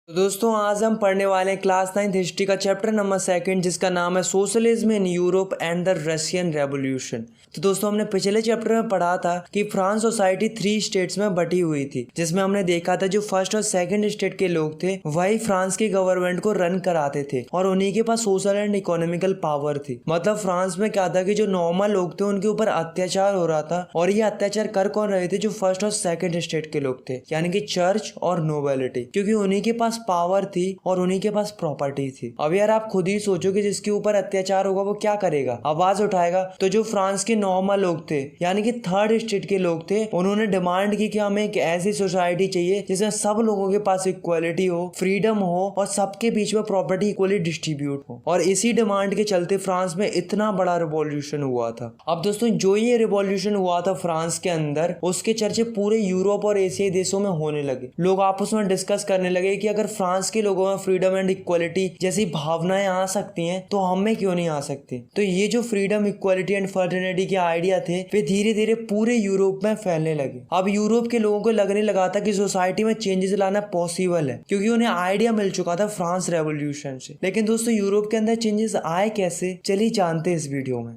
तो दोस्तों आज हम पढ़ने वाले हैं क्लास 9 हिस्ट्री का चैप्टर नंबर 2 जिसका नाम है socialism in Europe and the Russian revolution. तो दोस्तों हमने पिछले चैप्टर में पढ़ा था कि फ्रांस सोसाइटी 3 स्टेट्स में बटी हुई थी, जिसमें हमने देखा था जो फर्स्ट और सेकंड स्टेट के लोग थे वही फ्रांस की गवर्नमेंट को रन कराते थे और उन्हीं के पास सोशल एंड इकोनॉमिकल पावर थी। मतलब फ्रांस में क्या था कि जो नॉर्मल लोग थे उनके ऊपर अत्याचार हो रहा था और ये अत्याचार कर कौन रहे थे? जो फर्स्ट और सेकंड स्टेट के लोग थे, यानी कि चर्च और नोबिलिटी, क्योंकि उन्हीं के पास पावर थी और उन्हीं के पास प्रॉपर्टी थी। अब यार आप खुद ही सोचो कि जिसके ऊपर अत्याचार होगा वो क्या करेगा? आवाज उठाएगा। तो जो फ्रांस के नॉर्मल लोग थे यानी कि थर्ड स्टेट के लोग थे, उन्होंने डिमांड की कि हमें एक ऐसी सोसाइटी चाहिए जिसमें सब लोगों के पास इक्वालिटी हो, फ्रीडम हो और सबके बीच में प्रॉपर्टी इक्वली डिस्ट्रीब्यूट हो। और इसी डिमांड के चलते फ्रांस में इतना बड़ा रिवॉल्यूशन हुआ था। अब दोस्तों जो ये रिवॉल्यूशन हुआ था फ्रांस के अंदर, उसके चर्चे पूरे यूरोप और एशियाई देशों में होने लगे। लोग आपस में डिस्कस करने लगे कि अगर फ्रांस के लोगों में फ्रीडम एंड इक्वालिटी जैसी भावनाएं आ सकती हैं तो हम में क्यों नहीं आ सकती। तो ये जो फ्रीडम, इक्वालिटी एंड फर्टिलिटी के आइडिया थे वे धीरे धीरे पूरे यूरोप में फैलने लगे। अब यूरोप के लोगों को लगने लगा था कि सोसाइटी में चेंजेस लाना पॉसिबल है, क्योंकि उन्हें आइडिया मिल चुका था फ्रांस रेवोल्यूशन से। लेकिन दोस्तों यूरोप के अंदर चेंजेस आए कैसे, चलिए जानते हैं इस वीडियो में।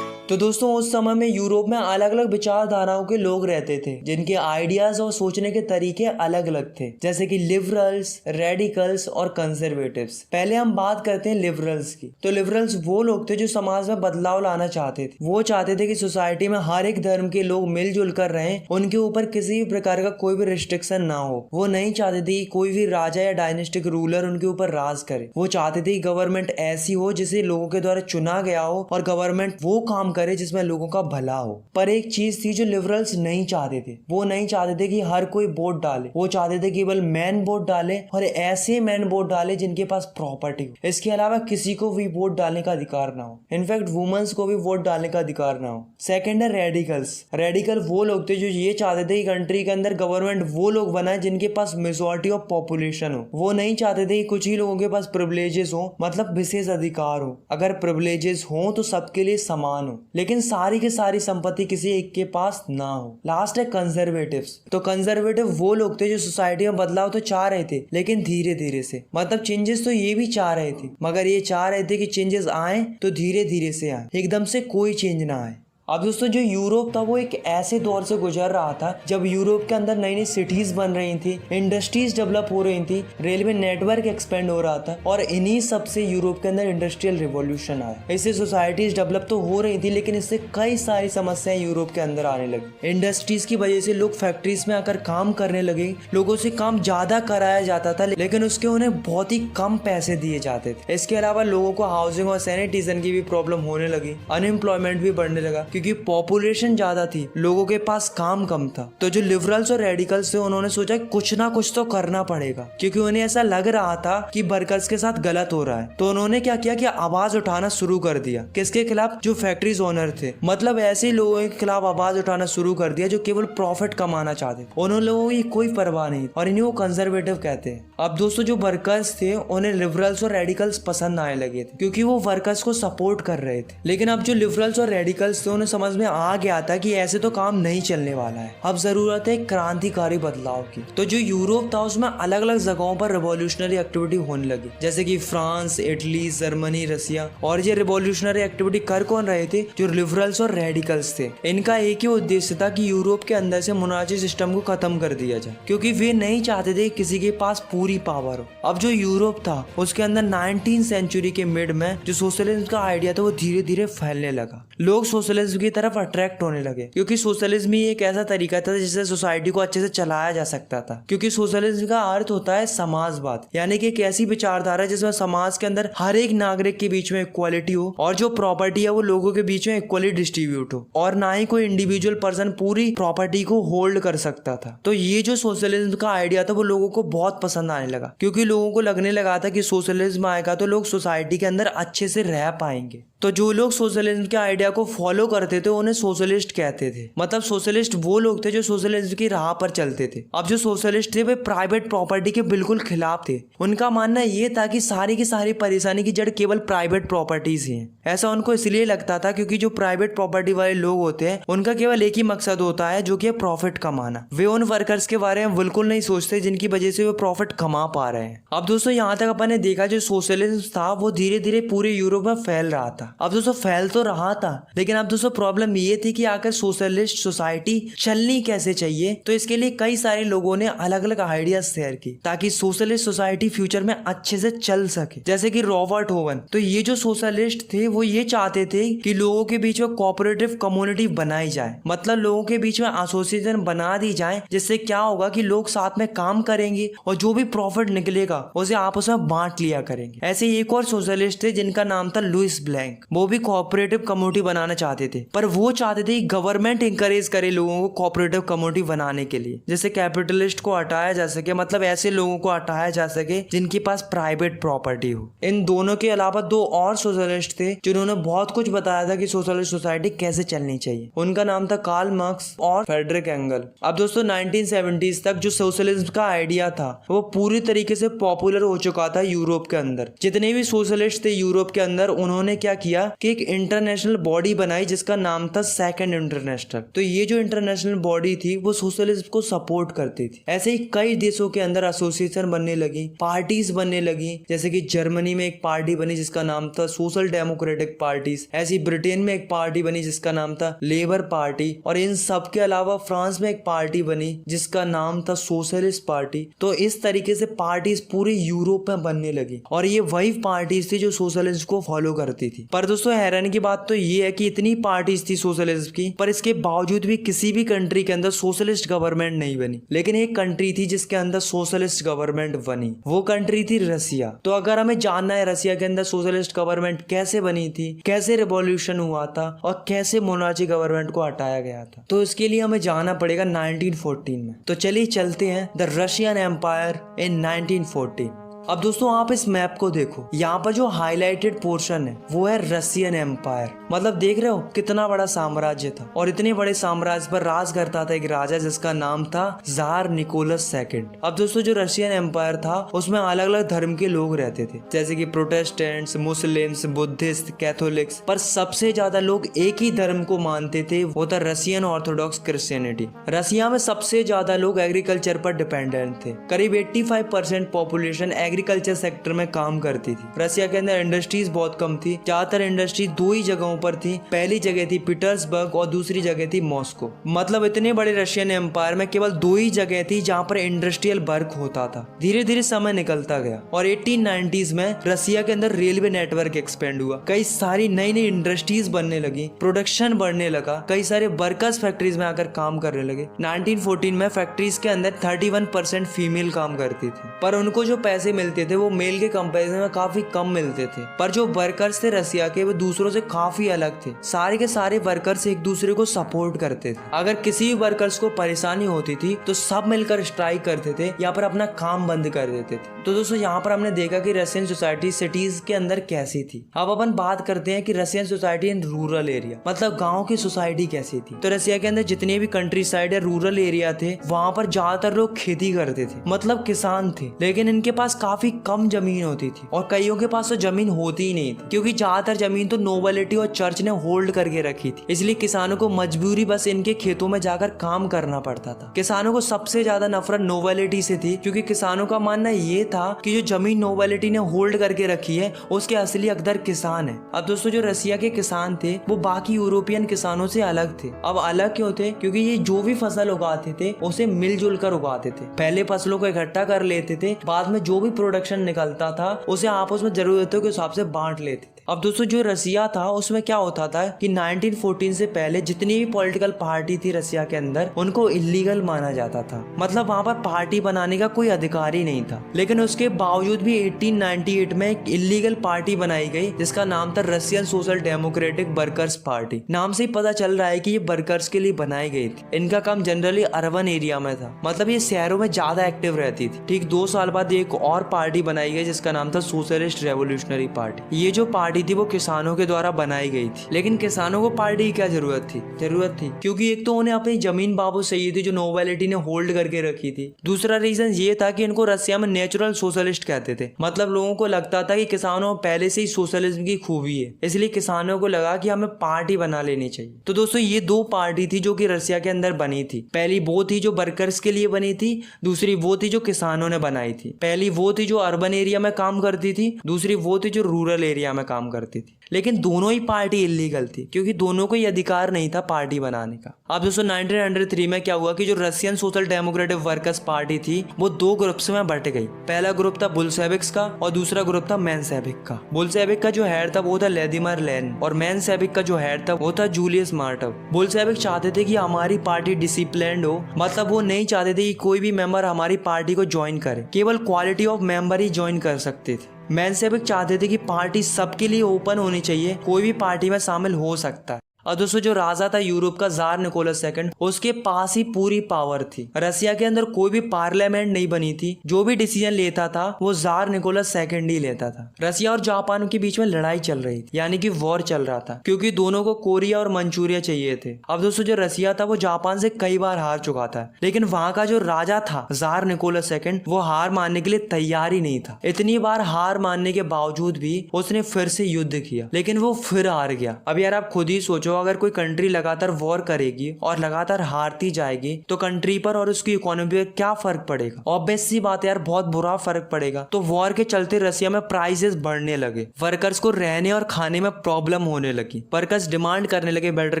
तो दोस्तों उस समय में यूरोप में अलग अलग विचारधाराओं के लोग रहते थे जिनके आइडियाज और सोचने के तरीके अलग अलग थे, जैसे कि लिबरल्स, रेडिकल्स और कंजर्वेटिव्स। पहले हम बात करते हैं लिबरल्स की। तो लिबरल्स वो लोग थे जो समाज में बदलाव लाना चाहते थे। वो चाहते थे कि सोसाइटी में हर एक धर्म के लोग मिलजुल कर रहें, उनके ऊपर किसी भी प्रकार का कोई भी रिस्ट्रिक्शन ना हो। वो नहीं चाहते थे कि कोई भी राजा या डायनेस्टिक रूलर उनके ऊपर राज करे। वो चाहते थे कि गवर्नमेंट ऐसी हो जिसे लोगों के द्वारा चुना गया हो और गवर्नमेंट वो काम करे जिसमें लोगों का भला हो। पर एक चीज थी जो लिबरल्स नहीं चाहते थे। वो नहीं चाहते थे कि हर कोई वोट डाले। वो चाहते थे केवल मैन वोट डाले और ऐसे मैन वोट डाले जिनके पास प्रॉपर्टी हो। इसके अलावा किसी को भी वोट डालने का अधिकार ना हो। इनफैक्ट वुमेन्स को भी वोट डालने का अधिकार ना हो। सेकंड है रेडिकल्स। रेडिकल वो लोग थे जो ये चाहते थे कि कंट्री के अंदर गवर्नमेंट वो लोग बनाए जिनके पास मेजॉरिटी ऑफ पॉपुलेशन हो। वो नहीं चाहते थे कि कुछ ही लोगों के पास प्रिविलेजेस हो, मतलब विशेष अधिकार हो। अगर प्रिविलेजेस हो तो सबके लिए समान हो, लेकिन सारी की सारी संपत्ति किसी एक के पास ना हो। लास्ट है कंजर्वेटिव्स। तो कंजर्वेटिव वो लोग थे जो सोसाइटी में बदलाव तो चाह रहे थे लेकिन धीरे धीरे से, मतलब चेंजेस तो ये भी चाह रहे थे, मगर ये चाह रहे थे कि चेंजेस आए तो धीरे धीरे से आए, एकदम से कोई चेंज ना आए। अब दोस्तों जो यूरोप था वो एक ऐसे दौर से गुजर रहा था जब यूरोप के अंदर नई नई सिटीज बन रही थी, इंडस्ट्रीज डेवलप हो रही थी, रेलवे नेटवर्क एक्सपेंड हो रहा था और इन्हीं सब से यूरोप के अंदर इंडस्ट्रियल रिवॉल्यूशन आया। इससे सोसाइटीज डेवलप तो हो रही थी लेकिन इससे कई सारी समस्याएं यूरोप के अंदर आने लगी। इंडस्ट्रीज की वजह से लोग फैक्ट्रीज में आकर काम करने लगे। लोगों से काम ज्यादा कराया जाता था लेकिन उसके उन्हें बहुत ही कम पैसे दिए जाते थे। इसके अलावा लोगों को हाउसिंग और सैनिटेशन की भी प्रॉब्लम होने लगी। अनएम्प्लॉयमेंट भी बढ़ने लगा क्योंकि पॉपुलेशन ज्यादा थी, लोगों के पास काम कम था। तो जो लिबरल्स और रेडिकल्स थे उन्होंने सोचा कुछ ना कुछ तो करना पड़ेगा, क्योंकि उन्हें ऐसा लग रहा था कि वर्कर्स के साथ गलत हो रहा है। तो उन्होंने क्या किया कि आवाज उठाना शुरू कर दिया। किसके खिलाफ? जो फैक्ट्रीज ओनर थे, मतलब ऐसे लोगों के खिलाफ आवाज उठाना शुरू कर दिया जो केवल प्रॉफिट कमाना चाहते। उन लोगों की कोई परवाह नहीं और इन्हें वो कंजर्वेटिव कहते हैं। अब दोस्तों जो वर्कर्स थे उन्हें लिबरल्स और रेडिकल्स पसंद आने लगे थे क्योंकि वो वर्कर्स को सपोर्ट कर रहे थे। लेकिन अब जो लिबरल्स और रेडिकल्स थे उन्हें समझ में आ गया था कि ऐसे तो काम नहीं चलने वाला है, अब जरूरत है क्रांतिकारी बदलाव की। तो जो यूरोप था उसमें अलग अलग जगहों पर रिवॉल्यूशनरी एक्टिविटी होने लगी, जैसे कि फ्रांस, इटली, जर्मनी, रसिया। और ये रिवॉल्यूशनरी एक्टिविटी कर कौन रहे थे? जो लिबरल्स और रेडिकल्स थे। इनका एक ही उद्देश्य था कि यूरोप के अंदर से मोनार्ची सिस्टम को खत्म कर दिया जाए, क्योंकि वे नहीं चाहते थे किसी के पास पूरी पावर हो। अब जो यूरोप था उसके अंदर 19वीं सेंचुरी के मिड में जो सोशलिज्म का आइडिया था वो धीरे धीरे फैलने लगा। लोग सोशलिज्म की तरफ अट्रैक्ट होने लगे क्योंकि सोशलिज्म ही एक ऐसा तरीका था जिससे सोसाइटी को अच्छे से चलाया जा सकता था। क्योंकि सोशलिज्म का अर्थ होता है समाजवाद, यानी कि एक ऐसी विचारधारा जिसमें समाज के अंदर हर एक नागरिक के बीच में इक्वालिटी हो और जो प्रॉपर्टी है वो लोगों के बीच में इक्वली डिस्ट्रीब्यूट हो और ना ही कोई इंडिविजुअल पर्सन पूरी प्रॉपर्टी को होल्ड कर सकता था। तो ये जो सोशलिज्म का आइडिया था वो लोगों को बहुत पसंद आने लगा, क्योंकि लोगों को लगने लगा था कि सोशलिज्म आएगा तो लोग सोसाइटी के अंदर अच्छे से रह पाएंगे। तो जो लोग सोशलिज्म के आइडिया को फॉलो करते थे उन्हें सोशलिस्ट कहते थे। मतलब सोशलिस्ट वो लोग थे जो सोशलिज्म की राह पर चलते थे। अब जो सोशलिस्ट थे वे प्राइवेट प्रॉपर्टी के बिल्कुल खिलाफ थे। उनका मानना ये था कि सारी की सारी परेशानी की जड़ केवल प्राइवेट प्रॉपर्टीज ही है। ऐसा उनको इसलिए लगता था क्योंकि जो प्राइवेट प्रॉपर्टी वाले लोग होते हैं उनका केवल एक ही मकसद होता है, जो कि प्रॉफिट कमाना। वे उन वर्कर्स के बारे में बिल्कुल नहीं सोचते जिनकी वजह से वे प्रॉफिट कमा पा रहे हैं। अब दोस्तों यहाँ तक अपन ने देखा जो सोशलिज्म था वो धीरे धीरे पूरे यूरोप में फैल रहा था। अब दोस्तों फैल तो रहा था, लेकिन अब दोस्तों प्रॉब्लम ये थी कि आखिर सोशलिस्ट सोसाइटी चलनी कैसे चाहिए। तो इसके लिए कई सारे लोगों ने अलग अलग आइडियाज शेयर की ताकि सोशलिस्ट सोसाइटी फ्यूचर में अच्छे से चल सके। जैसे कि रॉबर्ट ओवन, तो ये जो सोशलिस्ट थे वो ये चाहते थे कि लोगों के बीच में कोऑपरेटिव कम्युनिटी बनाई जाए। मतलब लोगों के बीच में एसोसिएशन बना दी जाए, जिससे क्या होगा कि लोग साथ में काम करेंगे और जो भी प्रॉफिट निकलेगा उसे आपस में बांट लिया करेंगे। ऐसे एक और सोशलिस्ट थे जिनका नाम था लुइस ब्लैंक। वो भी कोऑपरेटिव कम्युनिटी बनाना चाहते थे, पर वो चाहते थे गवर्नमेंट इंकरेज करे लोगों को कोऑपरेटिव कम्युनिटी बनाने के लिए, जैसे कैपिटलिस्ट को हटाया जा सके। मतलब ऐसे लोगों को हटाया जा सके जिनके पास प्राइवेट प्रॉपर्टी हो। इन दोनों के अलावा दो और सोशलिस्ट थे जिन्होंने बहुत कुछ बताया था कि सोशलिस्ट सोसाइटी कैसे चलनी चाहिए। उनका नाम था कार्ल मार्क्स और फ्रेडरिक एंगल। अब दोस्तों 1970s तक जो सोशलिज्म का आइडिया था वो पूरी तरीके से पॉपुलर हो चुका था यूरोप के अंदर। जितने भी सोशलिस्ट थे यूरोप के अंदर, उन्होंने क्या किया कि एक इंटरनेशनल बॉडी बनाई जिसका नाम था सेकंड इंटरनेशनल। तो ये जो इंटरनेशनल बॉडी थी वो सोशलिज्म को सपोर्ट करती थी। ऐसे ही कई देशों के अंदर एसोसिएशन बनने लगी, पार्टीज बनने लगी। जैसे कि जर्मनी में एक पार्टी बनी जिसका नाम था सोशल डेमोक्रेटिक पार्टीज। ऐसी ब्रिटेन में एक पार्टी बनी जिसका नाम था लेबर पार्टी। और इन सब के अलावा फ्रांस में एक पार्टी बनी जिसका नाम था सोशलिस्ट पार्टी। तो इस तरीके से पार्टीज पूरे यूरोप में बनने लगी और ये वही पार्टीज थी जो सोशलिज्म को फॉलो करती थी। पर दोस्तों हैरानी की बात तो ये है कि इतनी पार्टीज थी सोशलिज्म की, पर इसके बावजूद भी किसी भी कंट्री के अंदर सोशलिस्ट गवर्नमेंट नहीं बनी। लेकिन एक कंट्री थी जिसके अंदर सोशलिस्ट गवर्नमेंट बनी, वो कंट्री थी रसिया। तो अगर हमें जानना है रसिया के अंदर सोशलिस्ट गवर्नमेंट कैसे बनी थी, कैसे रिवॉल्यूशन हुआ था और कैसे मोनार्ची गवर्नमेंट को हटाया गया था, तो इसके लिए हमें जाना पड़ेगा 1914 में। तो चलिए चलते हैं द रशियन एम्पायर इन 1914। अब दोस्तों आप इस मैप को देखो, यहाँ पर जो हाईलाइटेड पोर्शन है वो है रशियन एम्पायर। मतलब देख रहे हो कितना बड़ा साम्राज्य था, और इतने बड़े साम्राज्य पर राज करता था एक राजा जिसका नाम था जार निकोलस सेकंड। अब दोस्तों जो रशियन एम्पायर था उसमें अलग अलग धर्म के लोग रहते थे, जैसे कि प्रोटेस्टेंट्स, मुस्लिम्स, बुद्धिस्ट, कैथोलिक्स। पर सबसे ज्यादा लोग एक ही धर्म को मानते थे, वो था रशियन ऑर्थोडॉक्स क्रिश्चियनिटी। रसिया में सबसे ज्यादा लोग एग्रीकल्चर पर डिपेंडेंट थे। करीब 85% पॉपुलेशन एग्रीकल्चर सेक्टर में काम करती थी। रसिया के अंदर इंडस्ट्रीज बहुत कम थी। ज्यादातर इंडस्ट्री दो ही जगहों पर थी। पहली जगह थी पीटर्सबर्ग और दूसरी जगह थी मॉस्को। मतलब इतने बड़े रशियन एम्पायर में केवल दो ही जगह थी जहाँ पर इंडस्ट्रियल वर्क होता था। धीरे धीरे समय निकलता गया और 1890s में रसिया के अंदर रेलवे नेटवर्क एक्सपेंड हुआ। कई सारी नई नई इंडस्ट्रीज बनने लगी, प्रोडक्शन बढ़ने लगा, कई सारे वर्कर्स फैक्ट्रीज में आकर काम करने लगे। 1914 में फैक्ट्रीज के अंदर 31% फीमेल काम करती थी, पर उनको जो पैसे मिलते थे वो मेल के कंपैरिजन में काफी कम मिलते थे। पर जो वर्कर्स थे रसिया के वो दूसरों से काफी अलग थे। सारे के सारे वर्कर्स एक दूसरे को सपोर्ट करते थे। अगर किसी भी वर्कर्स को परेशानी होती थी तो सब मिलकर स्ट्राइक करते थे या पर अपना काम बंद कर देते थे। तो दोस्तों यहाँ पर हमने देखा कि रशियन सोसाइटी सिटीज के अंदर कैसी थी। अब अपन बात करते हैं कि Russian society in rural area, मतलब गाँव की सोसाइटी कैसी थी। तो रसिया के अंदर जितने भी कंट्री साइड या रूरल एरिया थे वहाँ पर ज्यादातर लोग खेती करते थे, मतलब किसान थे। लेकिन इनके पास काफी कम जमीन होती थी और कईयों के पास तो जमीन होती ही नहीं थी, क्योंकि ज्यादातर जमीन तो नोबिलिटी और चर्च ने होल्ड करके रखी थी। इसलिए किसानों को मजबूरी बस इनके खेतों में जाकर काम करना पड़ता था। किसानों को सबसे ज्यादा नफरत नोबिलिटी से थी, क्योंकि किसानों का मानना ये था कि जो जमीन नोबिलिटी ने होल्ड करके रखी है उसके असली हकदार किसान है। अब दोस्तों जो रसिया के किसान थे वो बाकी यूरोपियन किसानों से अलग थे। अब अलग क्यों थे? क्योंकि ये जो भी फसल उगाते थे उसे मिलजुल कर उगाते थे। पहले फसलों को इकट्ठा कर लेते थे, बाद में जो भी प्रोडक्शन निकलता था उसे आपस में जरूरतों के हिसाब से बांट लेते थे। अब दोस्तों जो रसिया था उसमें क्या होता था कि 1914 से पहले जितनी भी पॉलिटिकल पार्टी थी रसिया के अंदर उनको इलीगल माना जाता था। मतलब वहाँ पर पार्टी बनाने का कोई अधिकार ही नहीं था। लेकिन उसके बावजूद भी 1898 में एक इलीगल पार्टी बनाई गई जिसका नाम था Russian social democratic workers party. नाम से ही पता चल रहा है कि ये वर्कर्स के लिए बनाई गई थी। इनका काम जनरली अर्बन एरिया में था, मतलब ये शहरों में ज्यादा एक्टिव रहती थी। ठीक 2 साल बाद एक और पार्टी बनाई गई जिसका नाम था सोशलिस्ट रेवोल्यूशनरी पार्टी। ये जो पार्टी पार्टी थी वो किसानों के द्वारा बनाई गई थी, लेकिन किसानों को पार्टी की क्या जरूरत थी क्योंकि एक तो उन्हें अपनी जमीन बाबू चाहिए थी जो नोबिलिटी ने होल्ड करके रखी थी। दूसरा रीजन ये था कि इनको रसिया में नेचुरल सोशलिस्ट कहते थे, मतलब लोगों को लगता था कि किसानों में पहले से ही सोशलिज्म की खूबी है, इसलिए किसानों को लगा कि हमें पार्टी बना लेनी चाहिए। तो दोस्तों ये दो पार्टी थी जो कि रसिया के अंदर बनी थी। पहली वो थी जो वर्कर्स के लिए बनी थी, दूसरी वो थी जो किसानों ने बनाई थी। पहली वो थी जो अर्बन एरिया में काम करती थी, दूसरी वो थी जो रूरल एरिया में काम करती थी। लेकिन दोनों ही पार्टी इलीगल थी क्योंकि दोनों को ये अधिकार नहीं था पार्टी बनाने का। अब दोस्तों 1903 में क्या हुआ कि जो Russian social democratic workers party थी वो दो ग्रुप्स में बट गई। पहला ग्रुप था बुल्शेविक्स का और दूसरा ग्रुप था मेंशेविक का। बुल्शेविक का जो हेड था वो था व्लादिमीर लेनिन और मेंशेविक का जो हेड था वो था जूलियस मार्टव। बुल्शेविक चाहते थे कि हमारी पार्टी डिसिप्लिन्ड हो, मतलब वो नहीं चाहते थे कि कोई भी मेंबर हमारी पार्टी को ज्वाइन करे, केवल quality of member he join कर सकते थे। मेंशेविक चाहते थे कि पार्टी सबके लिए ओपन होनी चाहिए, कोई भी पार्टी में शामिल हो सकता है। और दोस्तों जो राजा था यूरोप का जार निकोलस सेकंड, उसके पास ही पूरी पावर थी। रसिया के अंदर कोई भी पार्लियामेंट नहीं बनी थी, जो भी डिसीजन लेता था वो जार निकोलस सेकंड ही लेता था। रसिया और जापान के बीच में लड़ाई चल रही थी, यानी कि वॉर चल रहा था, क्योंकि दोनों को कोरिया और मंचूरिया चाहिए थे। अब दोस्तों जो रसिया था वो जापान से कई बार हार चुका था, लेकिन वहां का जो राजा था जार निकोलस सेकंड, वो हार मानने के लिए तैयार ही नहीं था। इतनी बार हार मानने के बावजूद भी उसने फिर से युद्ध किया, लेकिन वो फिर हार गया। अब यार आप खुद ही सोचो, अगर कोई कंट्री लगातार वॉर करेगी और लगातार हारती जाएगी तो कंट्री पर और उसकी इकोनॉमी पर क्या फर्क पड़ेगा? ऑब्वियस सी बात है यार, बहुत बुरा फर्क पड़ेगा। तो वॉर के चलते रसिया में प्राइसेस बढ़ने लगे, वर्कर्स को रहने और खाने में प्रॉब्लम होने लगी, वर्कर्स डिमांड करने लगे बेटर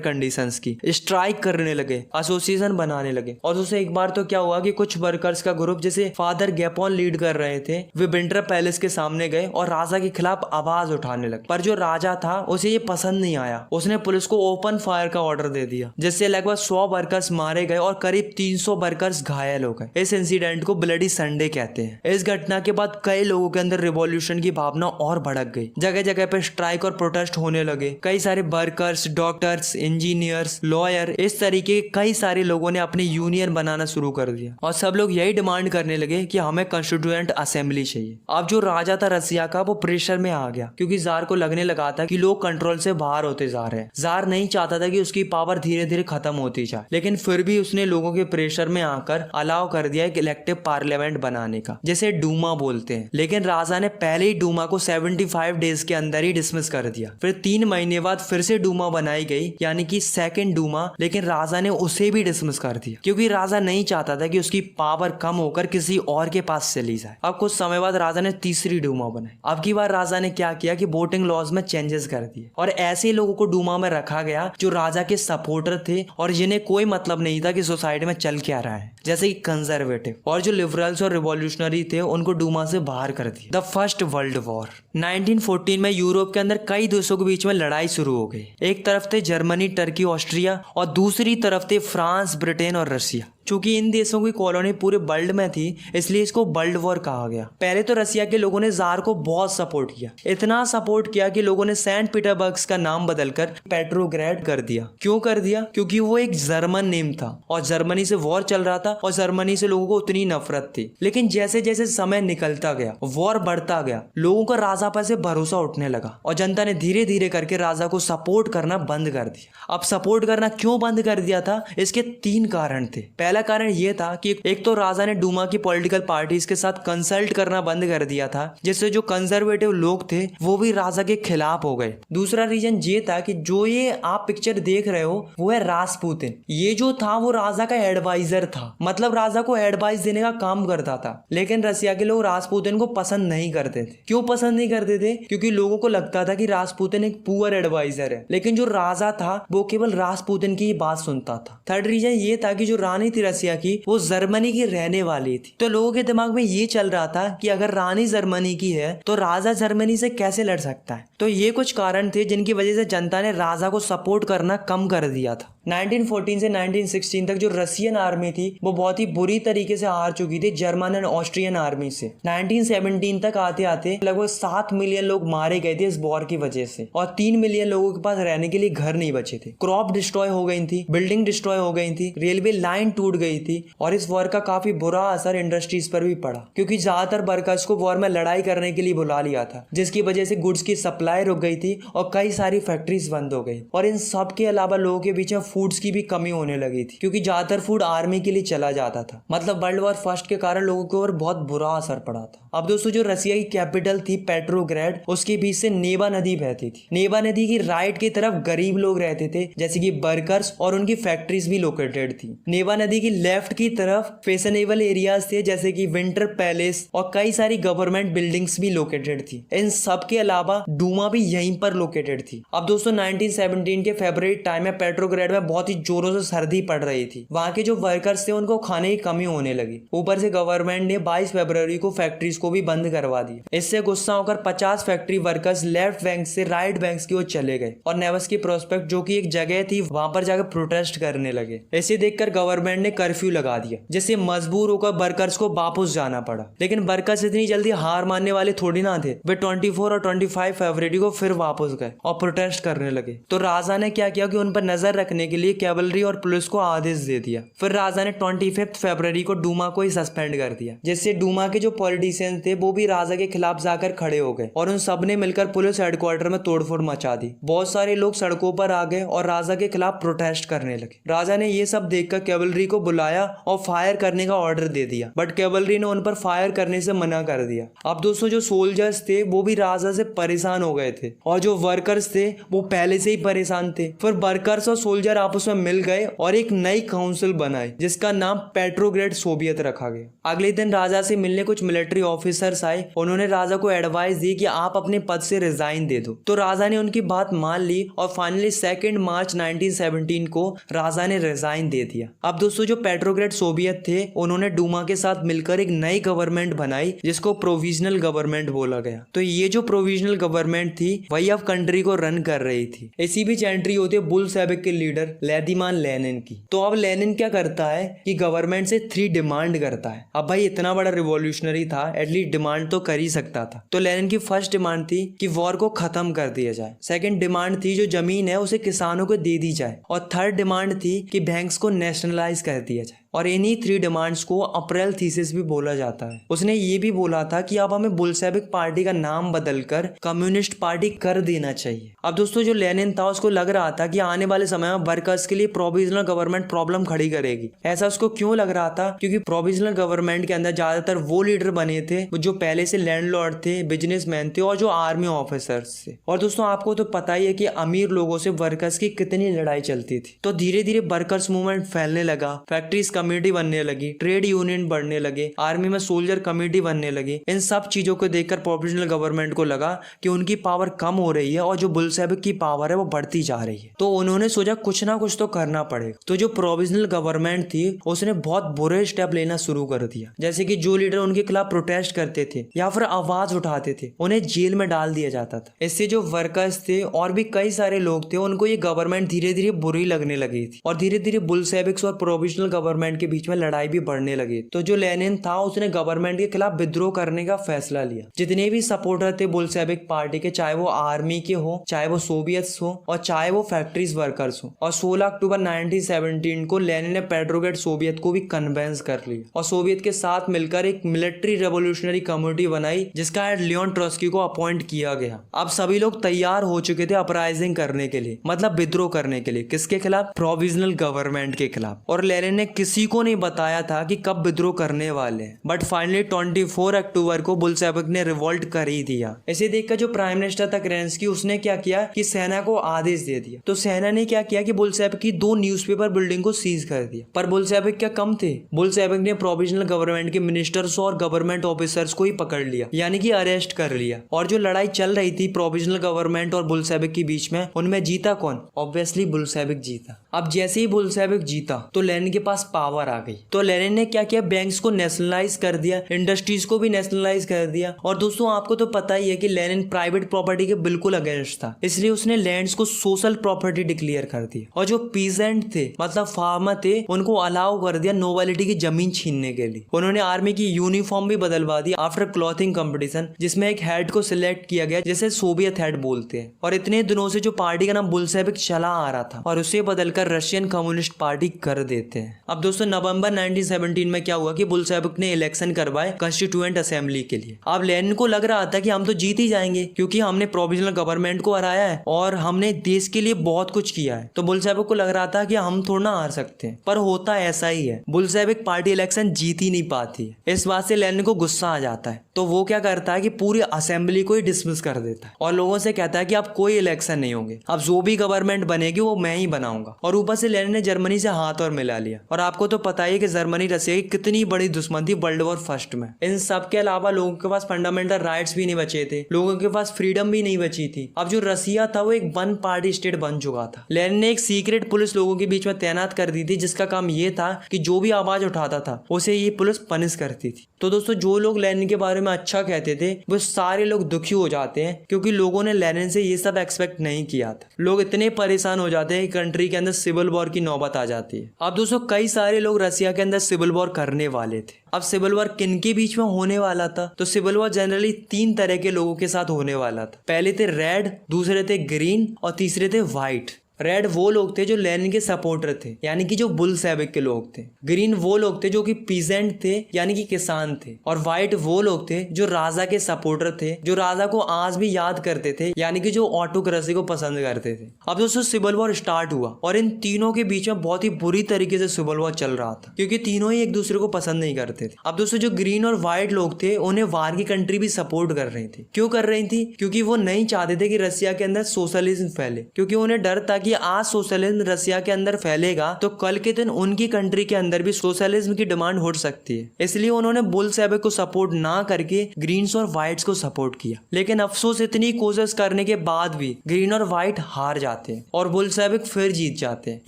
कंडीशंस की, स्ट्राइक करने लगे, एसोसिएशन बनाने लगे। और उससे एक बार तो क्या हुआ कि कुछ वर्कर्स का ग्रुप जिसे फादर गैपोन लीड कर रहे थे, वे विंटर पैलेस के सामने गए और राजा के खिलाफ आवाज उठाने लगे। पर जो राजा था उसे ये पसंद नहीं आया, उसने पुलिस को ओपन फायर का ऑर्डर दे दिया, जिससे लगभग 100 वर्कर्स मारे गए और करीब 300 वर्कर्स घायल हो गए। इस इंसिडेंट को ब्लडी संडे कहते हैं। इस घटना के बाद कई लोगों के अंदर रिवॉल्यूशन की भावना और भड़क गई, जगह जगह पे स्ट्राइक और प्रोटेस्ट होने लगे। कई सारे वर्कर्स, डॉक्टर्स, इंजीनियर्स, लॉयर, इस तरीके के कई सारे लोगों ने अपनी यूनियन बनाना शुरू कर दिया और सब लोग यही डिमांड करने लगे कि हमें कॉन्स्टिट्यूएंट असेंबली चाहिए। अब जो राजा था रसिया का वो प्रेशर में आ गया, क्योंकि जार को लगने लगा था कि लोग कंट्रोल से बाहर होते जा रहे हैं। जार नहीं चाहता था कि उसकी पावर धीरे धीरे खत्म होती जाए, लेकिन फिर भी उसने लोगों के प्रेशर में आकर अलाउ कर दिया एक इलेक्टिव पार्लियामेंट बनाने का, जिसे डूमा बोलते हैं। लेकिन राजा ने पहले ही डूमा को 75 डेज के अंदर ही डिसमिस कर दिया। फिर 3 महीने बाद फिर से डूमा बनाई गई, यानी कि सेकंड डूमा, लेकिन राजा ने उसे भी डिसमिस कर दिया, क्योंकि राजा नहीं चाहता था कि उसकी पावर कम होकर किसी और के पास चली जाए। अब कुछ समय बाद राजा ने तीसरी डूमा बनाई। अब की बार राजा ने क्या किया कि वोटिंग लॉज में चेंजेस कर दिए और ऐसे लोगों को डूमा में रखा गया जो राजा के सपोर्टर थे और जिन्हें कोई मतलब नहीं था कि सोसाइटी में चल क्या रहा है, जैसे कि कंजर्वेटिव। और जो लिबरल्स और रिवॉल्यूशनरी थे उनको डूमा से बाहर कर दिया। द फर्स्ट वर्ल्ड वॉर 1914 में यूरोप के अंदर कई देशों के बीच में लड़ाई शुरू हो गई। एक तरफ थे जर्मनी, टर्की, ऑस्ट्रिया और दूसरी तरफ थे फ्रांस, ब्रिटेन और रसिया। चूंकि इन देशों की कॉलोनी पूरे वर्ल्ड में थी, इसलिए इसको वर्ल्ड वॉर कहा गया। पहले तो रसिया के लोगों ने जार को बहुत सपोर्ट किया, इतना सपोर्ट किया कि लोगों ने सेंट पीटरबर्ग का नाम बदलकर पेट्रोग्रेड कर दिया। क्यों कर दिया? क्योंकि वो एक जर्मन नेम था और जर्मनी से वॉर चल रहा था और जर्मनी से लोगों को उतनी नफरत थी। लेकिन जैसे जैसे समय निकलता गया, वॉर बढ़ता गया, लोगों का राजा पर से भरोसा उठने लगा और जनता ने धीरे धीरे करके राजा को सपोर्ट करना बंद कर दिया। अब सपोर्ट करना क्यों बंद कर दिया था? इसके 3 कारण थे। पहला कारण यह था कि एक तो राजा ने डूमा की पॉलिटिकल पार्टीज के साथ कंसल्ट करना बंद कर दिया था, जिससे जो कंजर्वेटिव लोग थे वो भी राजा के खिलाफ हो गए। दूसरा रीजन ये था कि जो ये आप पिक्चर देख रहे हो वो है रासपुतिन। ये जो था वो राजा का एडवाइजर था, मतलब राजा को एडवाइस देने का काम करता था। लेकिन रसिया के लोग रासपुतिन को पसंद नहीं करते थे। क्यों पसंद नहीं करते थे? क्योंकि लोगों को लगता था कि रासपुतिन एक पुअर एडवाइजर है। लेकिन जो राजा था वो केवल रासपुतिन की बात सुनता था। थर्ड रीजन ये था कि जो रानी थी रसिया की, वो जर्मनी की रहने वाली थी। तो लोगों के दिमाग में ये चल रहा था कि अगर रानी जर्मनी की है तो राजा जर्मनी से कैसे लड़ सकता है। तो ये कुछ कारण थे जिनकी वजह से जनता ने राजा को सपोर्ट करना कम कर दिया था। 1914 से 1916 तक जो रशियन आर्मी थी वो बहुत ही बुरी तरीके से हार चुकी थी जर्मन एंड ऑस्ट्रियन आर्मी से। 1917 तक आते आते लगभग 7 मिलियन लोग मारे गए थे इस वॉर की वजह से, और 3 मिलियन लोगों के पास रहने के लिए घर नहीं बचे थे। क्रॉप डिस्ट्रॉय हो गई थी, बिल्डिंग डिस्ट्रॉय हो गई थी, रेलवे लाइन टूट गई थी, और इस वॉर का काफी बुरा असर इंडस्ट्रीज पर भी पड़ा, क्योंकि ज्यादातर वर्कर्स को वॉर में लड़ाई करने के लिए बुला लिया था, जिसकी वजह से गुड्स की सप्लाई रुक गई थी और कई सारी फैक्ट्रीज बंद हो गई। और इन सब के अलावा लोगों के बीच में फूड्स की भी कमी होने लगी थी, क्योंकि ज्यादातर फूड आर्मी के लिए चला जाता था। मतलब वर्ल्ड वॉर फर्स्ट के कारण लोगों के ऊपर बहुत बुरा असर पड़ा था। अब दोस्तों जो रसिया की कैपिटल थी पेट्रोग्रेड, उसके बीच से नेवा नदी बहती थी। नेवा नदी की राइट की तरफ गरीब लोग रहते थे, जैसे कि वर्कर्स, और उनकी फैक्ट्रीज भी लोकेटेड थी। नेवा नदी की लेफ्ट की तरफ फैशनेबल एरियाज थे, जैसे कि विंटर पैलेस, और कई सारी गवर्नमेंट बिल्डिंग्स भी लोकेटेड थी। इन सब के अलावा डूमा भी यहीं पर लोकेटेड थी। अब दोस्तों 1917 के फरवरी टाइम में पेट्रोग्रेड में बहुत ही जोरों से सर्दी पड़ रही थी। वहां के जो वर्कर्स थे उनको खाने की कमी होने लगी। ऊपर से गवर्नमेंट ने 22 फरवरी को फैक्ट्रीज को भी बंद करवा दिया। इससे गुस्सा होकर 50 फैक्ट्री वर्कर्स लेफ्ट बैंक से राइट बैंक की ओर चले गए और नेवस्की प्रोस्पेक्ट, जो कि एक जगह थी, वहां पर जाकर प्रोटेस्ट करने लगे। इसे देखकर गवर्नमेंट ने कर्फ्यू लगा दिया, जिससे मजबूर होकर वर्कर्स को वापस जाना पड़ा। लेकिन वर्कर्स इतनी जल्दी हार मानने वाले थोड़ी ना थे। वे 24 और 25 फरवरी को फिर वापस गए और प्रोटेस्ट करने लगे। तो राजा ने क्या किया कि उन पर नजर रखने के लिए कैवलरी और पुलिस को आदेश दे दिया। फिर राजा ने 25 फरवरी को डूमा को ही सस्पेंड कर दिया, जिससे डूमा के जो पॉलिटिशियंस थे वो भी राजा के खिलाफ जाकर खड़े हो गए और उन सब ने मिलकर पुलिस हेडक्वार्टर में तोड़फोड़ मचा दी। बहुत सारे लोग सड़कों पर आ गए और राजा के खिलाफ प्रोटेस्ट करने लगे। राजा ने ये सब देखकर कैवलरी को बुलाया और फायर करने का ऑर्डर दे दिया, बट कैवलरी ने उन पर फायर करने से मना कर दिया। अब दोस्तों जो सोल्जर्स थे वो भी राजा से परेशान हो गए थे, और जो वर्कर्स थे वो पहले से ही परेशान थे। फिर वर्कर्स और सोल्जर आपस में मिल गए और एक नई काउंसिल बनाई, जिसका नाम पेट्रोग्रेड सोवियत रखा गया। अगले दिन राजा से मिलने कुछ मिलिट्री ऑफिसर्स आए। उन्होंने राजा को एडवाइस दी कि आप अपने पद से रिजाइन दे दो। तो राजा ने उनकी बात मान ली और फाइनली 2 मार्च 1917 को राजा ने रिजाइन दे दिया। अब दोस्तों जो पेट्रोग्रेड सोवियत थे उन्होंने डूमा के साथ मिलकर एक नई गवर्नमेंट बनाई, जिसको प्रोविजनल गवर्नमेंट बोला गया। तो ये जो प्रोविजनल गवर्नमेंट थी वही अब कंट्री को रन कर रही थी। इसी बीच एंट्री होती है बुल्शेविक के लीडर व्लादिमीर लेनिन की। तो अब लेनिन क्या करता है कि गवर्नमेंट से 3 डिमांड करता है। अब भाई इतना बड़ा रिवॉल्यूशनरी था, एटलीस्ट डिमांड तो कर ही सकता था। तो लेनिन की फर्स्ट डिमांड थी कि वॉर को खत्म कर दिया जाए। सेकंड डिमांड थी जो जमीन है उसे किसानों को दे दी जाए, और थर्ड डिमांड थी कि बैंक्स को नेशनलाइज कर दिया जाए। और इन्हीं 3 डिमांड्स को अप्रैल थीसिस भी बोला जाता है। उसने ये भी बोला था कि अब हमें बुल्शेविक पार्टी का नाम बदलकर कम्युनिस्ट पार्टी कर देना चाहिए। अब दोस्तों जो लेनिन था उसको लग रहा था कि आने वाले समय में वर्कर्स के लिए प्रोविजनल गवर्नमेंट प्रॉब्लम खड़ी करेगी। ऐसा उसको क्यों लग रहा था? क्योंकि प्रोविजनल गवर्नमेंट के अंदर ज्यादातर वो लीडर बने थे जो पहले से लैंडलॉर्ड थे, बिजनेसमैन थे, और जो आर्मी ऑफिसर्स थे। और दोस्तों आपको तो पता ही है कि अमीर लोगों से वर्कर्स की कितनी लड़ाई चलती थी। तो धीरे धीरे वर्कर्स मूवमेंट फैलने लगा, फैक्ट्रीज कमेटी बनने लगी, ट्रेड यूनियन बढ़ने लगे, आर्मी में सोल्जर कमेटी बनने लगी। इन सब चीजों को देखकर प्रोविजनल गवर्नमेंट को लगा कि उनकी पावर कम हो रही है और जो बुल्शेविक की पावर है वो बढ़ती जा रही है। तो उन्होंने सोचा कुछ ना कुछ तो करना पड़ेगा। तो जो प्रोविजनल गवर्नमेंट थी उसने बहुत बुरे स्टेप लेना शुरू कर दिया, जैसे कि जो लीडर उनके खिलाफ प्रोटेस्ट करते थे या फिर आवाज उठाते थे उन्हें जेल में डाल दिया जाता था। इससे जो वर्कर्स थे और भी कई सारे लोग थे उनको ये गवर्नमेंट धीरे धीरे बुरी लगने लगी थी, और धीरे धीरे बुल्शेविक्स और प्रोविजनल गवर्नमेंट के बीच में लड़ाई भी बढ़ने लगी। तो जो लेनिन था उसने गवर्नमेंट के खिलाफ विद्रोह करने का फैसला लिया। जितने भी सपोर्टर थे बुल्शेविक पार्टी के, चाहे वो आर्मी के हो, चाहे वो सोवियत्स हो, और चाहे वो फैक्ट्रीज वर्कर्स हो। और 16 अक्टूबर 1917 को लेनिन ने पेट्रोग्रेड सोवियत को भी कन्वेंस कर लिया और सोवियत के साथ मिलकर एक मिलिट्री रेवोल्यूशनरी कमेटी बनाई, जिसका हेड लियोन ट्रोत्स्की को अपॉइंट किया गया। अब सभी लोग तैयार हो चुके थे अपराइजिंग करने के लिए, मतलब विद्रोह करने के लिए। किसके खिलाफ? प्रोविजनल गवर्नमेंट के खिलाफ। और लेनिन ने किसी को नहीं बताया था कि कब विद्रोह करने वाले हैं, बट फाइनली 24 अक्टूबर को बुल्शेविक ने रिवोल्ट कर ही दिया। इसे देखकर जो प्राइम मिनिस्टर था केरेंस्की, उसने क्या किया कि सेना को आदेश दे दिया। तो सेना ने क्या किया कि बुल्शेविक की 2 न्यूज़पेपर बिल्डिंग को सीज कर दिया। पर बुल्शेविक क्या कम थे? बुल्शेविक ने प्रोविजनल गवर्नमेंट के मिनिस्टर्स और गवर्नमेंट ऑफिसर्स को ही पकड़ लिया, यानी कि अरेस्ट कर लिया। और जो लड़ाई चल रही थी प्रोविजनल गवर्नमेंट और बुल्शेविक के बीच में, उनमें जीता कौन? ऑब्वियसली बुल्शेविक जीता। अब जैसे ही बुल्शेविक जीता तो लेनिन के पास पावर आ गई। तो लेनिन ने क्या किया? बैंक्स को नेशनलाइज कर दिया, इंडस्ट्रीज को भी नेशनलाइज कर दिया। और दोस्तों आपको तो पता ही है कि लेनिन प्राइवेट प्रॉपर्टी के बिल्कुल अगेंस्ट था, इसलिए उसने लैंड्स को सोशल प्रॉपर्टी डिक्लेयर कर दिया। और जो पीजेंट थे मतलब फार्मर थे उनको अलाउ कर दिया नोबिलिटी की जमीन छीनने के लिए। उन्होंने आर्मी की यूनिफॉर्म भी बदलवा दी आफ्टर क्लॉथिंग कंपटीशन, जिसमें एक हेड को सिलेक्ट किया गया जिसे सोवियत हेड बोलते हैं। और इतने दिनों से जो पार्टी का नाम बुल्शेविक चला आ रहा था और उसे बदलकर रशियन कम्युनिस्ट पार्टी कर देते हैं। अब दोस्तों नवंबर 1917 में क्या हुआ कि बुल्शेविक ने इलेक्शन करवाए कॉन्स्टिट्यूएंट असेंबली के लिए। अब लेनिन को लग रहा था कि हम तो जीत ही जाएंगे क्योंकि हमने प्रोविजनल गवर्नमेंट को हराया है और हमने देश के लिए बहुत कुछ किया है। तो बुल्शेविक को लग रहा था कि हम थोड़ा ना हार सकते हैं, पर होता ऐसा ही है, बुल्शेविक पार्टी इलेक्शन जीत ही नहीं पाती है। इस बात से लेनिन को गुस्सा आ जाता है, तो वो क्या करता है कि पूरी असेंबली को ही डिसमिस कर देता है और लोगों से कहता है कि अब कोई इलेक्शन नहीं होंगे, अब जो भी गवर्नमेंट बनेगी वो मैं ही बनाऊंगा। और ऊपर से लेनिन ने जर्मनी से हाथ और मिला लिया। और आपको तो पता ही है कि जर्मनी रशिया की कितनी बड़ी दुश्मन थी वर्ल्ड वॉर फर्स्ट में। इन सब के अलावा लोगों के पास फंडामेंटल राइट्स भी नहीं बचे थे, लोगों के पास फ्रीडम भी नहीं बची थी। अब जो रसिया था वो एक वन पार्टी स्टेट बन चुका था। लेनिन ने एक सीक्रेट पुलिस लोगों के बीच में तैनात कर दी थी जिसका काम ये था कि जो भी आवाज उठाता था उसे ये पुलिस पनिश करती थी। तो दोस्तों जो लोग लेनिन के बारे में अच्छा कहते थे वो सारे लोग दुखी हो जाते हैं क्योंकि लोगों ने लेनिन से ये सब एक्सपेक्ट नहीं किया था। लोग इतने परेशान हो जाते हैं कि कंट्री के अंदर सिविल वॉर की नौबत आ जाती है। अब दोस्तों कई सारे लोग रसिया के अंदर सिविल वॉर करने वाले थे। अब सिविल वॉर किन के बीच में होने वाला था? तो सिविल वॉर जनरली 3 तरह के लोगों के साथ होने वाला था। पहले थे रेड, दूसरे थे ग्रीन और तीसरे थे व्हाइट। रेड वो लोग थे जो लेनिन के सपोर्टर थे यानी कि जो बुल्शेविक के लोग थे। ग्रीन वो लोग थे जो कि पीजेंट थे यानी कि किसान थे। और व्हाइट वो लोग थे जो राजा के सपोर्टर थे, जो राजा को आज भी याद करते थे यानी कि जो ऑटोक्रेसी को पसंद करते थे। अब दोस्तों सिविल वॉर स्टार्ट हुआ और इन तीनों के बीच में बहुत ही बुरी तरीके से सिविल वॉर चल रहा था क्योंकि तीनों ही एक दूसरे को पसंद नहीं करते थे। अब दोस्तों जो ग्रीन और व्हाइट लोग थे उन्हें वार की कंट्री भी सपोर्ट कर रही थी। क्यों कर रही थी? क्योंकि वो नहीं चाहते थे कि रसिया के अंदर सोशलिज्म फैले, क्योंकि उन्हें डर था कि आज सोशलिज्म रसिया के अंदर फैलेगा तो कल के दिन उनकी कंट्री के अंदर भी सोशलिज्म की डिमांड हो सकती है। इसलिए उन्होंने बुल्शेविक को सपोर्ट ना करके ग्रीन्स और व्हाइट्स को सपोर्ट किया। लेकिन अफसोस इतनी कोशिश करने के बाद भी ग्रीन और व्हाइट हार जाते हैं और बुल्शेविक फिर जीत जाते हैं,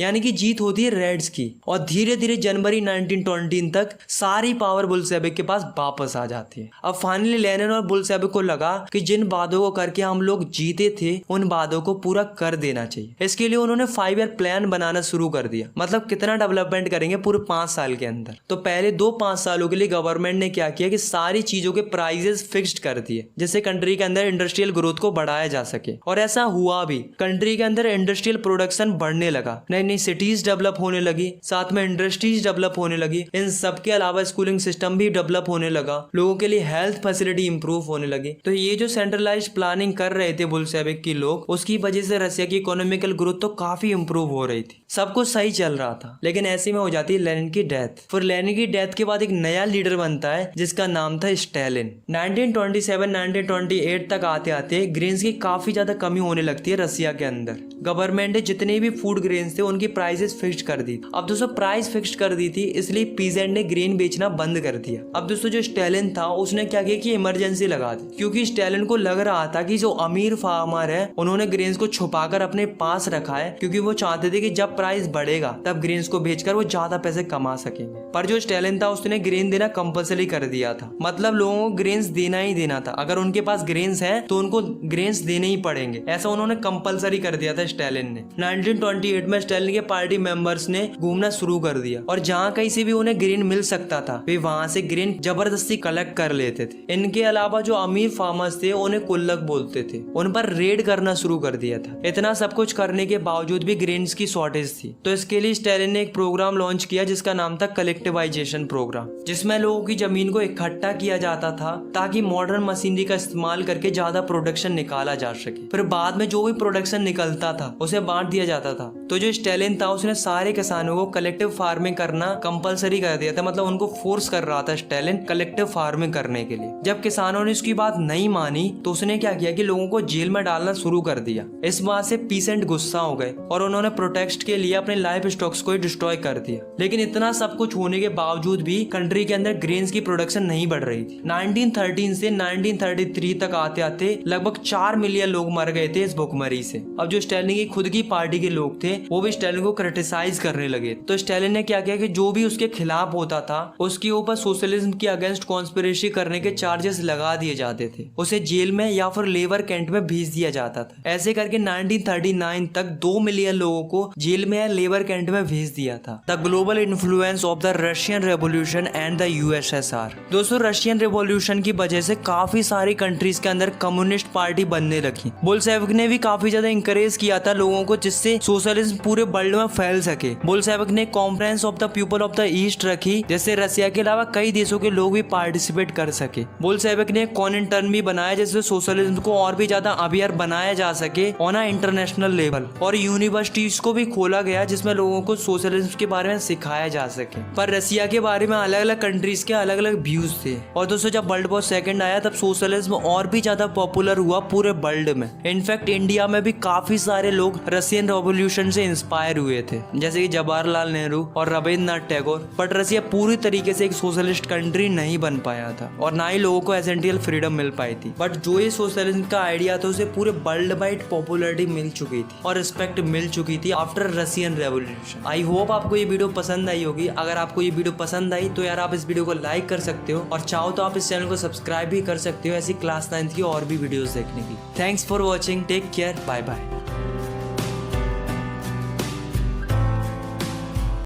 यानी कि जीत होती है रेड्स की। और धीरे धीरे जनवरी 1920 तक सारी पावर बुल्शेविक के पास वापस आ जाती है। अब फाइनली लेनिन और बुल्शेविक को लगा कि जिन वादों को करके हम लोग जीते थे उन वादों को पूरा कर देना चाहिए। इसके लिए उन्होंने 5 ईयर प्लान बनाना शुरू कर दिया। मतलब कितना डेवलपमेंट करेंगे पूरे 5 साल के अंदर। तो पहले 2-5 सालों के लिए गवर्नमेंट ने क्या किया कि सारी चीजों के प्राइसेस फिक्स्ड कर दिए जिससे कंट्री के अंदर इंडस्ट्रियल ग्रोथ को बढ़ाया जा सके। और ऐसा हुआ भी, कंट्री के अंदर इंडस्ट्रियल प्रोडक्शन बढ़ने लगा, नई नई सिटीज डेवलप होने लगी, साथ में इंडस्ट्रीज डेवलप होने लगी। इन सब के अलावा स्कूलिंग सिस्टम भी डेवलप होने लगा, लोगों के लिए हेल्थ फैसिलिटी इंप्रूव होने लगी। तो ये जो सेंट्रलाइज प्लानिंग कर रहे थे बुल्शेविक के लोग, उसकी वजह से रसिया की इकोनॉमिकल ग्रोथ तो काफी इंप्रूव हो रही थी, सब कुछ सही चल रहा था। लेकिन ऐसे में हो जाती है लेनिन की डेथ। फिर लेनिन की डेथ के बाद एक नया लीडर बनता है जिसका नाम था स्टालिन। 1927-1928 तक आते आते ग्रेन्स की काफी ज्यादा कमी होने लगती है रसिया के अंदर। गवर्नमेंट ने जितने भी फूड ग्रेन्स थे उनकी प्राइसेस फिक्स्ड कर दी। अब दोस्तों प्राइस फिक्स्ड कर दी थी इसलिए पीजेंट ने ग्रेन बेचना बंद कर दिया। अब दोस्तों जो स्टालिन था उसने क्या किया कि इमरजेंसी लगा दी, क्योंकि स्टालिन को लग रहा था कि जो अमीर फार्मर है उन्होंने ग्रेन्स को छुपाकर अपने पास रखा है, क्योंकि वो चाहते थे कि जब प्राइस बढ़ेगा तब ग्रेन्स को बेचकर वो ज्यादा पैसे कमा सकेंगे। पर जो स्टालिन था उसने ग्रेन देना कंपलसरी कर दिया था, मतलब लोगों को ग्रेन्स देना ही देना था। अगर उनके पास ग्रेन्स हैं तो उनको ग्रेन्स देने ही पड़ेंगे, ऐसा उन्होंने कंपलसरी कर दिया था स्टालिन ने। 1928 में स्टालिन के पार्टी मेंबर्स ने घूमना शुरू कर दिया और जहाँ कहीं से भी उन्हें ग्रेन मिल सकता था वे वहां से ग्रेन जबरदस्ती कलेक्ट कर लेते थे। इनके अलावा जो अमीर फार्मर्स थे उन्हें कुल्लक बोलते थे, उन पर रेड करना शुरू कर दिया था। इतना सब कुछ करने के बावजूद भी ग्रेन्स की शॉर्टेज थी, तो इसके लिए स्टालिन ने एक प्रोग्राम लॉन्च किया जिसका नाम था कलेक्टिवाइजेशन प्रोग्राम, जिसमें लोगों की जमीन को इकट्ठा किया जाता था ताकि मॉडर्न मशीनरी का इस्तेमाल करके ज्यादा प्रोडक्शन निकाला जा सके। फिर बाद में जो भी प्रोडक्शन निकलता था उसे बांट दिया जाता था। तो जो स्टालिन था उसने सारे किसानों को कलेक्टिव फार्मिंग करना कंपलसरी कर दिया था, मतलब उनको फोर्स कर रहा था स्टालिन कलेक्टिव फार्मिंग करने के लिए। जब किसानों ने उसकी बात नहीं मानी तो उसने क्या किया कि लोगों को जेल में डालना शुरू कर दिया। इस बात से पीसेंट गुस्सा हो गए और उन्होंने प्रोटेस्ट के लिए अपने लाइफ स्टॉक्स को ही डिस्ट्रॉय कर दिया। लेकिन इतना सब कुछ होने के बावजूद भी कंट्री के अंदर ग्रेन्स की प्रोडक्शन नहीं बढ़ रही थी। 1913 से 1933 तक आते आते लगभग 4 मिलियन लोग मर गए थे इस भुखमरी से। अब जो स्टालिन की खुद की पार्टी के लोग थे वो भी स्टालिन को क्रिटिसाइज करने लगे। तो स्टालिन ने क्या किया कि जो भी उसके खिलाफ होता था उसके ऊपर सोशलिज्म के अगेंस्ट कॉन्स्पिरेसी करने के चार्जेस लगा दिए जाते थे, उसे जेल में या फिर लेबर कैंप में भेज दिया जाता था। ऐसे करके 1939 तक लगभग 2 मिलियन लोगों को जेल में या लेबर कैंप में भेज दिया था। The global influence of the Russian revolution and the USSR. दोस्तों रशियन रेवोल्यूशन की वजह से काफी सारी कंट्रीज के अंदर कम्युनिस्ट पार्टी बनने लगी। बोल्शेविक ने भी काफी ज्यादा इंकरेज किया था लोगों को, जिससे सोशलिज्म पूरे वर्ल्ड में फैल सके। बोल्शेविक ने conference of the people of the east रखी, जैसे रशिया के अलावा कई देशों के लोग भी पार्टिसिपेट कर सके। बोल्शेविक ने कॉमिनटर्न भी बनाया, जिससे सोशलिज्म को और भी ज्यादा अवेयर बनाया जा सके ऑन अ इंटरनेशनल लेवल। और यूनिवर्सिटीज को भी खोला गया जिसमें लोगों को सोशलिज्म के बारे में सिखाया जा सके। पर रशिया के बारे में अलग अलग कंट्रीज के अलग अलग व्यूज थे। और दोस्तों जब वर्ल्ड वॉर सेकंड आया तब सोशलिज्म और भी ज्यादा पॉपुलर हुआ पूरे वर्ल्ड में। इनफैक्ट इंडिया में भी काफी सारे लोग रशियन रेवोल्यूशन से इंस्पायर हुए थे, जैसे कि जवाहरलाल नेहरू और रविंद्रनाथ टैगोर। बट रशिया पूरी तरीके से एक सोशलिस्ट कंट्री नहीं बन पाया था और ना ही लोगों को एसेंशियल फ्रीडम मिल पाई थी। बट जो ये सोशलिज्म का आइडिया था उसे पूरे वर्ल्ड वाइड पॉपुलरिटी मिल चुकी थी और रिस्पेक्ट मिल चुकी थी after Russian revolution. I hope आपको ये वीडियो पसंद आई होगी। अगर आपको ये वीडियो पसंद आई तो यार आप इस वीडियो को लाइक कर सकते हो और चाहो तो आप इस चैनल को सब्सक्राइब भी कर सकते हो ऐसी क्लास 9 की और भी वीडियोस देखने की। Thanks for watching, take care, bye bye.